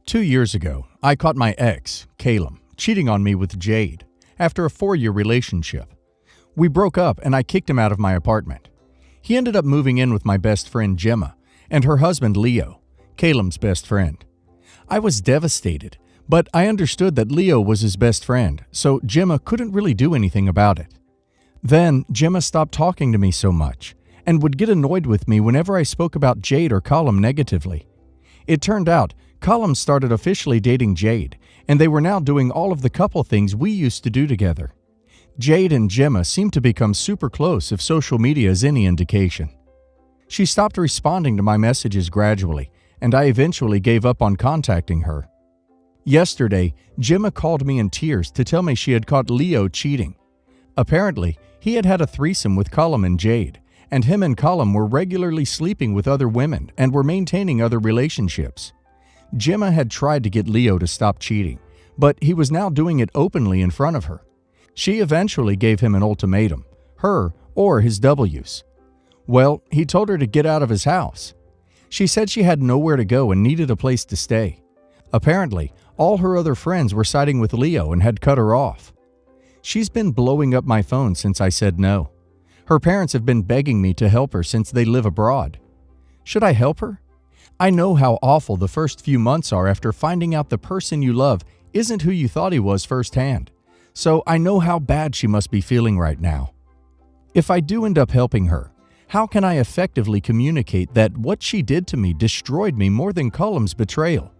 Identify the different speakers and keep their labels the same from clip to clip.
Speaker 1: 2 years ago, I caught my ex, Caleb, cheating on me with Jade after a 4-year relationship. We broke up and I kicked him out of my apartment. He ended up moving in with my best friend Gemma and her husband Leo, Caleb's best friend. I was devastated, but I understood that Leo was his best friend, so Gemma couldn't really do anything about it. Then Gemma stopped talking to me so much and would get annoyed with me whenever I spoke about Jade or Caleb negatively. It turned out Caleb started officially dating Jade, and they were now doing all of the couple things we used to do together. Jade and Gemma seemed to become super close if social media is any indication. She stopped responding to my messages gradually, and I eventually gave up on contacting her. Yesterday, Gemma called me in tears to tell me she had caught Leo cheating. Apparently, he had had a threesome with Caleb and Jade, and him and Caleb were regularly sleeping with other women and were maintaining other relationships. Gemma had tried to get Leo to stop cheating, but he was now doing it openly in front of her. She eventually gave him an ultimatum, her or his W's. Well, he told her to get out of his house. She said she had nowhere to go and needed a place to stay. Apparently, all her other friends were siding with Leo and had cut her off. She's been blowing up my phone since I said no. Her parents have been begging me to help her since they live abroad. Should I help her? I know how awful the first few months are after finding out the person you love isn't who you thought he was firsthand, so I know how bad she must be feeling right now. If I do end up helping her, how can I effectively communicate that what she did to me destroyed me more than Caleb's betrayal?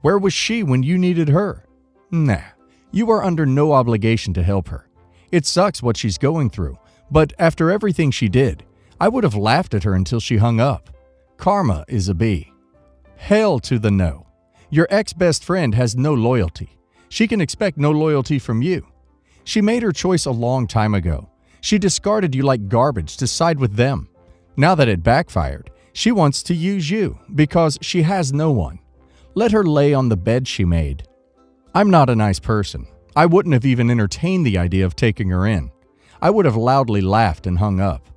Speaker 1: Where was she when you needed her? Nah, you are under no obligation to help her. It sucks what she's going through, but after everything she did, I would have laughed at her until she hung up. Karma is a B. Hell to the no. Your ex-best friend has no loyalty. She can expect no loyalty from you. She made her choice a long time ago. She discarded you like garbage to side with them. Now that it backfired, she wants to use you because she has no one. Let her lay on the bed she made. I'm not a nice person. I wouldn't have even entertained the idea of taking her in. I would have loudly laughed and hung up.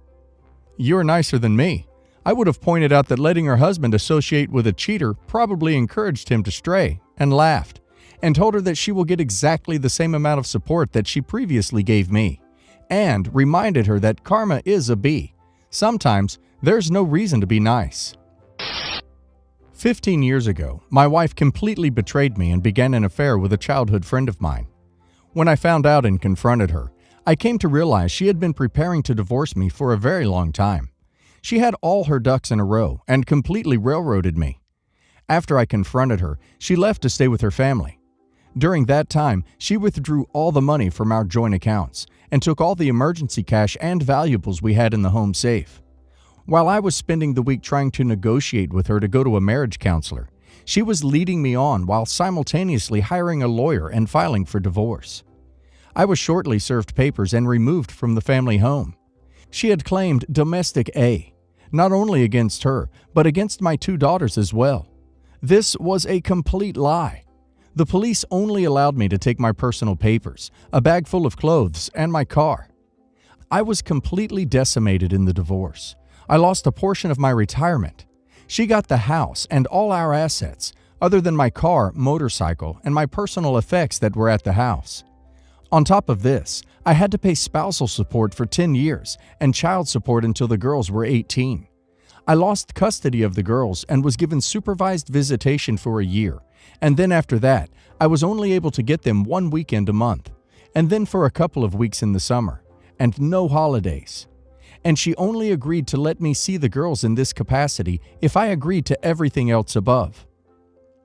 Speaker 1: You're nicer than me. I would have pointed out that letting her husband associate with a cheater probably encouraged him to stray, and laughed, and told her that she will get exactly the same amount of support that she previously gave me, and reminded her that karma is a B. Sometimes there's no reason to be nice. 15 years ago, my wife completely betrayed me and began an affair with a childhood friend of mine. When I found out and confronted her, I came to realize she had been preparing to divorce me for a very long time. She had all her ducks in a row and completely railroaded me. After I confronted her, she left to stay with her family. During that time, she withdrew all the money from our joint accounts and took all the emergency cash and valuables we had in the home safe. While I was spending the week trying to negotiate with her to go to a marriage counselor, she was leading me on while simultaneously hiring a lawyer and filing for divorce. I was shortly served papers and removed from the family home. She had claimed domestic A, not only against her, but against my 2 daughters as well. This was a complete lie. The police only allowed me to take my personal papers, a bag full of clothes, and my car. I was completely decimated in the divorce. I lost a portion of my retirement. She got the house and all our assets, other than my car, motorcycle, and my personal effects that were at the house. On top of this, I had to pay spousal support for 10 years and child support until the girls were 18. I lost custody of the girls and was given supervised visitation for a year, and then after that, I was only able to get them 1 weekend a month, and then for a couple of weeks in the summer, and no holidays. And she only agreed to let me see the girls in this capacity if I agreed to everything else above.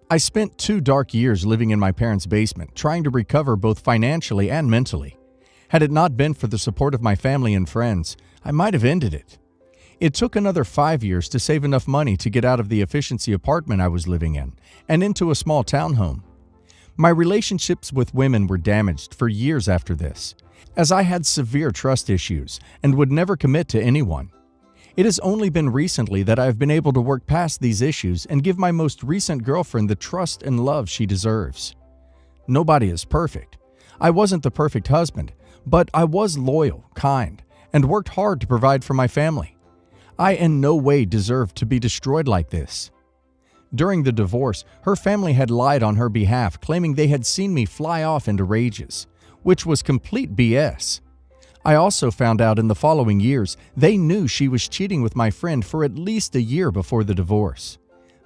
Speaker 1: I spent 2 dark years living in my parents' basement, trying to recover both financially and mentally. Had it not been for the support of my family and friends, I might have ended it. It took another 5 years to save enough money to get out of the efficiency apartment I was living in and into a small townhome. My relationships with women were damaged for years after this, as I had severe trust issues and would never commit to anyone. It has only been recently that I have been able to work past these issues and give my most recent girlfriend the trust and love she deserves. Nobody is perfect. I wasn't the perfect husband, but I was loyal, kind, and worked hard to provide for my family. I in no way deserved to be destroyed like this. During the divorce, her family had lied on her behalf, claiming they had seen me fly off into rages, which was complete BS. I also found out in the following years they knew she was cheating with my friend for at least a year before the divorce.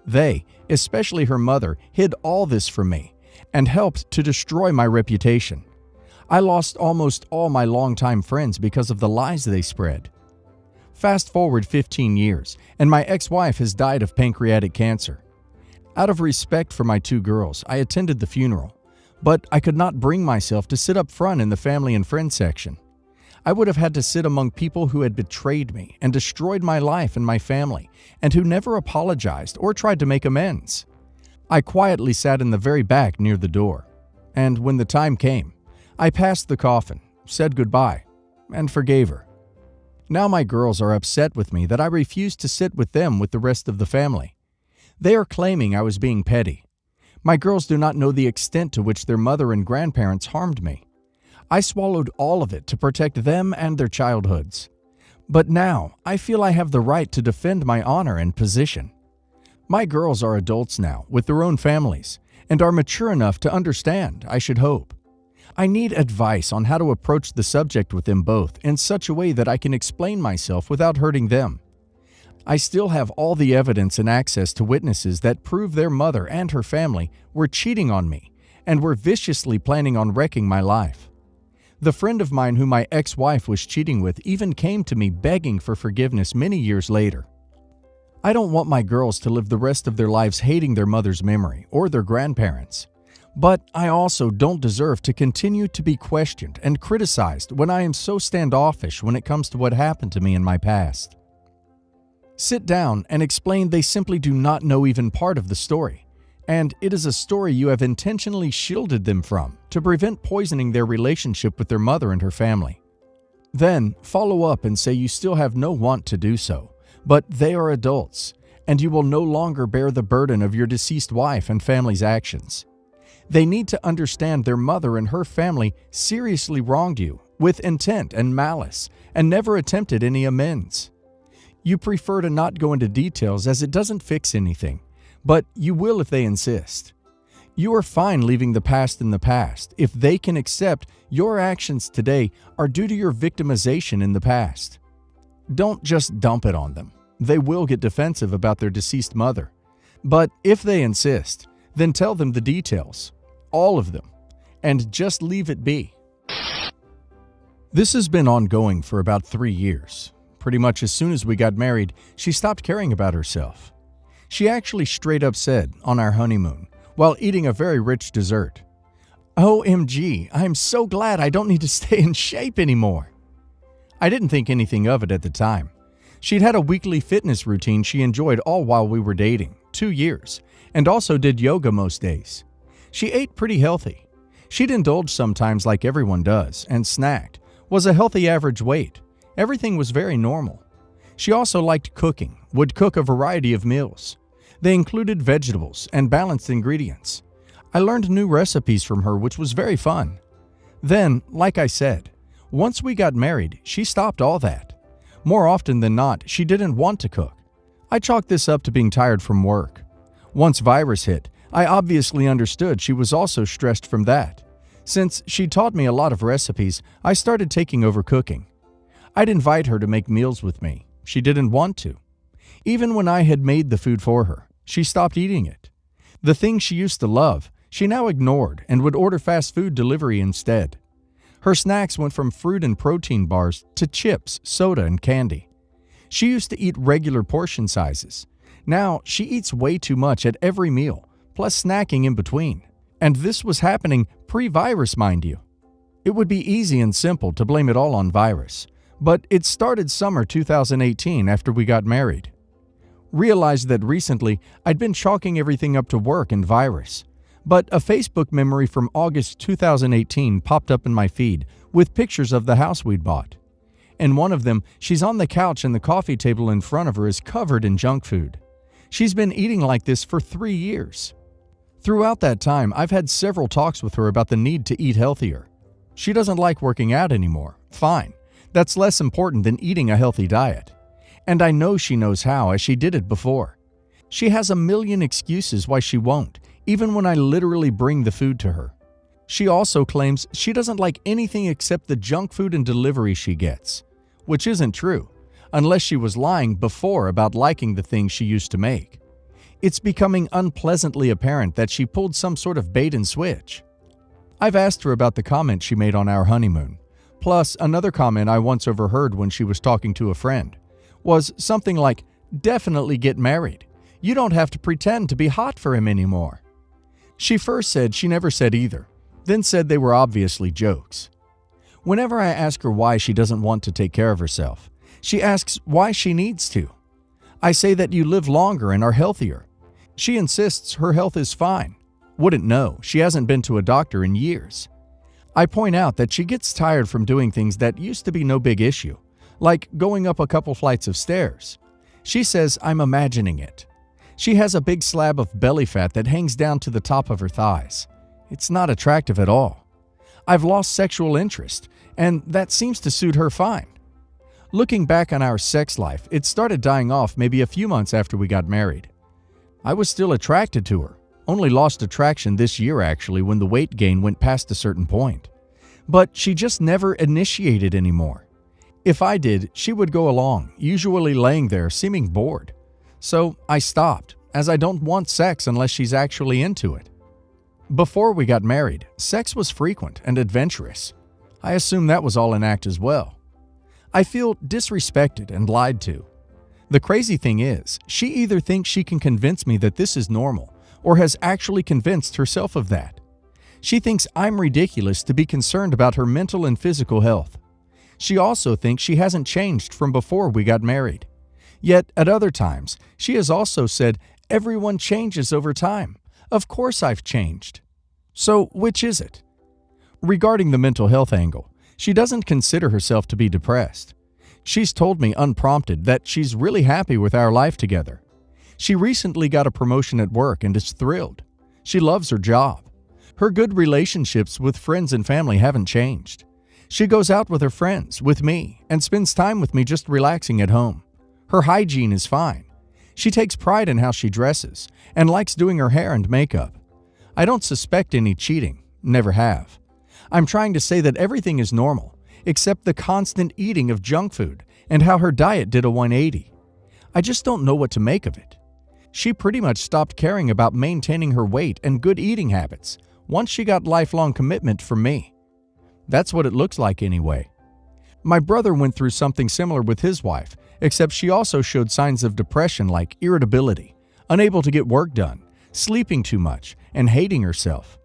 Speaker 1: They, especially her mother, hid all this from me and helped to destroy my reputation. I lost almost all my longtime friends because of the lies they spread. Fast forward 15 years, and my ex-wife has died of pancreatic cancer. Out of respect for my 2 girls, I attended the funeral, but I could not bring myself to sit up front in the family and friends section. I would have had to sit among people who had betrayed me and destroyed my life and my family, and who never apologized or tried to make amends. I quietly sat in the very back near the door, and when the time came, I passed the coffin, said goodbye, and forgave her. Now my girls are upset with me that I refused to sit with them with the rest of the family. They are claiming I was being petty. My girls do not know the extent to which their mother and grandparents harmed me. I swallowed all of it to protect them and their childhoods. But now I feel I have the right to defend my honor and position. My girls are adults now with their own families and are mature enough to understand, I should hope. I need advice on how to approach the subject with them both in such a way that I can explain myself without hurting them. I still have all the evidence and access to witnesses that prove their mother and her family were cheating on me and were viciously planning on wrecking my life. The friend of mine who my ex-wife was cheating with even came to me begging for forgiveness many years later. I don't want my girls to live the rest of their lives hating their mother's memory or their grandparents. But I also don't deserve to continue to be questioned and criticized when I am so standoffish when it comes to what happened to me in my past. Sit down and explain they simply do not know even part of the story, and it is a story you have intentionally shielded them from to prevent poisoning their relationship with their mother and her family. Then follow up and say you still have no want to do so, but they are adults, and you will no longer bear the burden of your deceased wife and family's actions. They need to understand their mother and her family seriously wronged you with intent and malice and never attempted any amends. You prefer to not go into details as it doesn't fix anything, but you will if they insist. You are fine leaving the past in the past if they can accept your actions today are due to your victimization in the past. Don't just dump it on them. They will get defensive about their deceased mother. But if they insist, then tell them the details. All of them, and just leave it be. This has been ongoing for about 3 years. Pretty much as soon as we got married, she stopped caring about herself. She actually straight up said, on our honeymoon, while eating a very rich dessert, "OMG, I am so glad I don't need to stay in shape anymore." I didn't think anything of it at the time. She'd had a weekly fitness routine she enjoyed all while we were dating, 2 years, and also did yoga most days. She ate pretty healthy. She'd indulge sometimes like everyone does, and snacked, was a healthy average weight. Everything was very normal. She also liked cooking, would cook a variety of meals. They included vegetables and balanced ingredients. I learned new recipes from her, which was very fun. Then, like I said, once we got married, she stopped all that. More often than not, she didn't want to cook. I chalked this up to being tired from work. Once virus hit, I obviously understood she was also stressed from that. Since she taught me a lot of recipes, I started taking over cooking. I'd invite her to make meals with me. She didn't want to. Even when I had made the food for her, she stopped eating it. The things she used to love, she now ignored and would order fast food delivery instead. Her snacks went from fruit and protein bars to chips, soda, and candy. She used to eat regular portion sizes. Now she eats way too much at every meal, plus snacking in between. And this was happening pre-virus, mind you. It would be easy and simple to blame it all on virus, but it started summer 2018 after we got married. Realized that recently I'd been chalking everything up to work and virus, but a Facebook memory from August 2018 popped up in my feed with pictures of the house we'd bought. In one of them, she's on the couch and the coffee table in front of her is covered in junk food. She's been eating like this for 3 years. Throughout that time, I've had several talks with her about the need to eat healthier. She doesn't like working out anymore. Fine. That's less important than eating a healthy diet. And I know she knows how, as she did it before. She has a million excuses why she won't, even when I literally bring the food to her. She also claims she doesn't like anything except the junk food and delivery she gets, which isn't true, unless she was lying before about liking the things she used to make. It's becoming unpleasantly apparent that she pulled some sort of bait and switch. I've asked her about the comment she made on our honeymoon. Plus, another comment I once overheard when she was talking to a friend was something like, "Definitely get married. You don't have to pretend to be hot for him anymore." She first said she never said either, then said they were obviously jokes. Whenever I ask her why she doesn't want to take care of herself, she asks why she needs to. I say that you live longer and are healthier. She insists her health is fine. Wouldn't know, she hasn't been to a doctor in years. I point out that she gets tired from doing things that used to be no big issue, like going up a couple flights of stairs. She says I'm imagining it. She has a big slab of belly fat that hangs down to the top of her thighs. It's not attractive at all. I've lost sexual interest, and that seems to suit her fine. Looking back on our sex life, it started dying off maybe a few months after we got married. I was still attracted to her, only lost attraction this year actually when the weight gain went past a certain point. But she just never initiated anymore. If I did, she would go along, usually laying there seeming bored. So I stopped, as I don't want sex unless she's actually into it. Before we got married, sex was frequent and adventurous. I assume that was all an act as well. I feel disrespected and lied to. The crazy thing is, she either thinks she can convince me that this is normal, or has actually convinced herself of that. She thinks I'm ridiculous to be concerned about her mental and physical health. She also thinks she hasn't changed from before we got married. Yet, at other times, she has also said, "Everyone changes over time. Of course I've changed." So, which is it? Regarding the mental health angle, she doesn't consider herself to be depressed. She's told me unprompted that she's really happy with our life together. She recently got a promotion at work and is thrilled. She loves her job. Her good relationships with friends and family haven't changed. She goes out with her friends, with me, and spends time with me just relaxing at home. Her hygiene is fine. She takes pride in how she dresses and likes doing her hair and makeup. I don't suspect any cheating, never have. I'm trying to say that everything is normal, except the constant eating of junk food and how her diet did a 180. I just don't know what to make of it. She pretty much stopped caring about maintaining her weight and good eating habits once she got lifelong commitment from me. That's what it looks like anyway. My brother went through something similar with his wife, except she also showed signs of depression like irritability, unable to get work done, sleeping too much, and hating herself.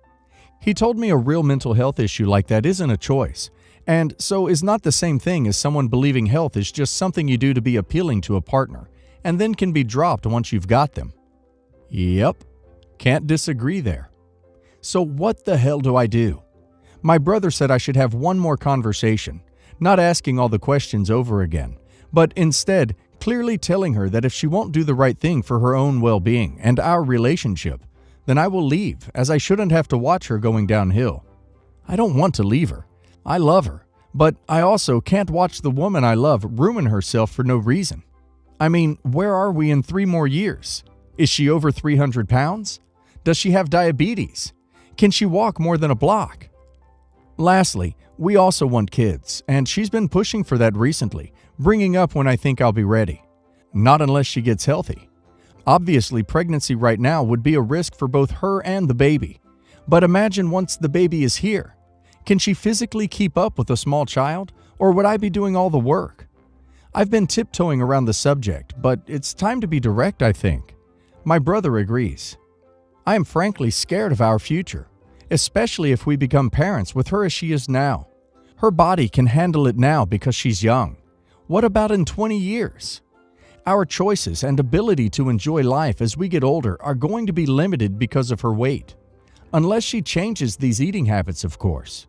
Speaker 1: He told me a real mental health issue like that isn't a choice, and so is not the same thing as someone believing health is just something you do to be appealing to a partner, and then can be dropped once you've got them. Yep, can't disagree there. So what the hell do I do? My brother said I should have one more conversation, not asking all the questions over again, but instead clearly telling her that if she won't do the right thing for her own well-being and our relationship, then I will leave, as I shouldn't have to watch her going downhill. I don't want to leave her. I love her, but I also can't watch the woman I love ruin herself for no reason. I mean, where are we in 3 more years? Is she over 300 pounds? Does she have diabetes? Can she walk more than a block? Lastly, we also want kids, and she's been pushing for that recently, bringing up when I think I'll be ready. Not unless she gets healthy. Obviously, pregnancy right now would be a risk for both her and the baby. But imagine once the baby is here. Can she physically keep up with a small child, or would I be doing all the work? I've been tiptoeing around the subject, but it's time to be direct, I think. My brother agrees. I am frankly scared of our future, especially if we become parents with her as she is now. Her body can handle it now because she's young. What about in 20 years? Our choices and ability to enjoy life as we get older are going to be limited because of her weight. Unless she changes these eating habits, of course.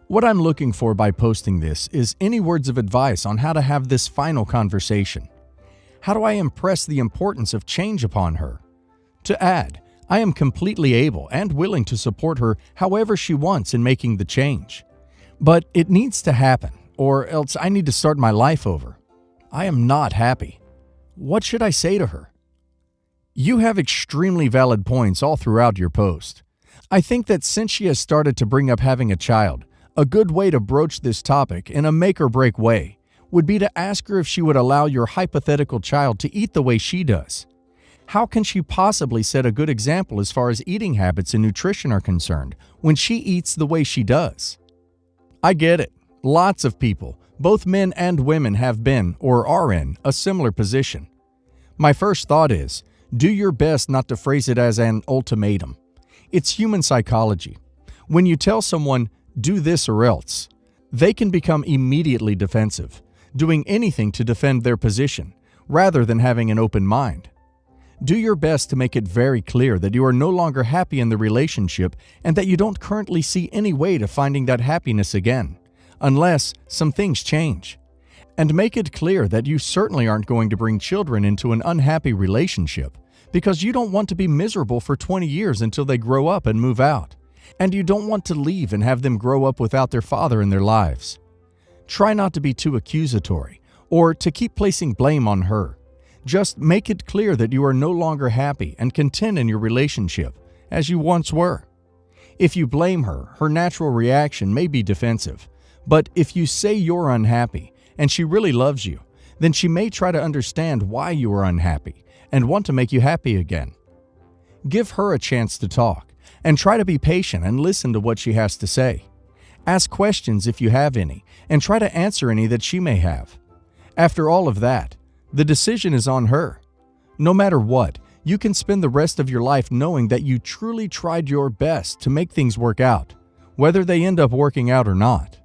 Speaker 1: What I'm looking for by posting this is any words of advice on how to have this final conversation. How do I impress the importance of change upon her? To add, I am completely able and willing to support her however she wants in making the change. But it needs to happen, or else I need to start my life over. I am not happy. What should I say to her? You have extremely valid points all throughout your post. I think that since she has started to bring up having a child, a good way to broach this topic in a make-or-break way would be to ask her if she would allow your hypothetical child to eat the way she does. How can she possibly set a good example as far as eating habits and nutrition are concerned when she eats the way she does? I get it. Lots of people, both men and women, have been or are in a similar position. My first thought is, do your best not to phrase it as an ultimatum. It's human psychology. When you tell someone, do this or else, they can become immediately defensive, doing anything to defend their position, rather than having an open mind. Do your best to make it very clear that you are no longer happy in the relationship and that you don't currently see any way to finding that happiness again, unless some things change. And make it clear that you certainly aren't going to bring children into an unhappy relationship because you don't want to be miserable for 20 years until they grow up and move out. And you don't want to leave and have them grow up without their father in their lives. Try not to be too accusatory or to keep placing blame on her. Just make it clear that you are no longer happy and content in your relationship as you once were. If you blame her, her natural reaction may be defensive. But if you say you're unhappy and she really loves you, then she may try to understand why you are unhappy and want to make you happy again. Give her a chance to talk and try to be patient and listen to what she has to say. Ask questions if you have any and try to answer any that she may have. After all of that, the decision is on her. No matter what, you can spend the rest of your life knowing that you truly tried your best to make things work out, whether they end up working out or not.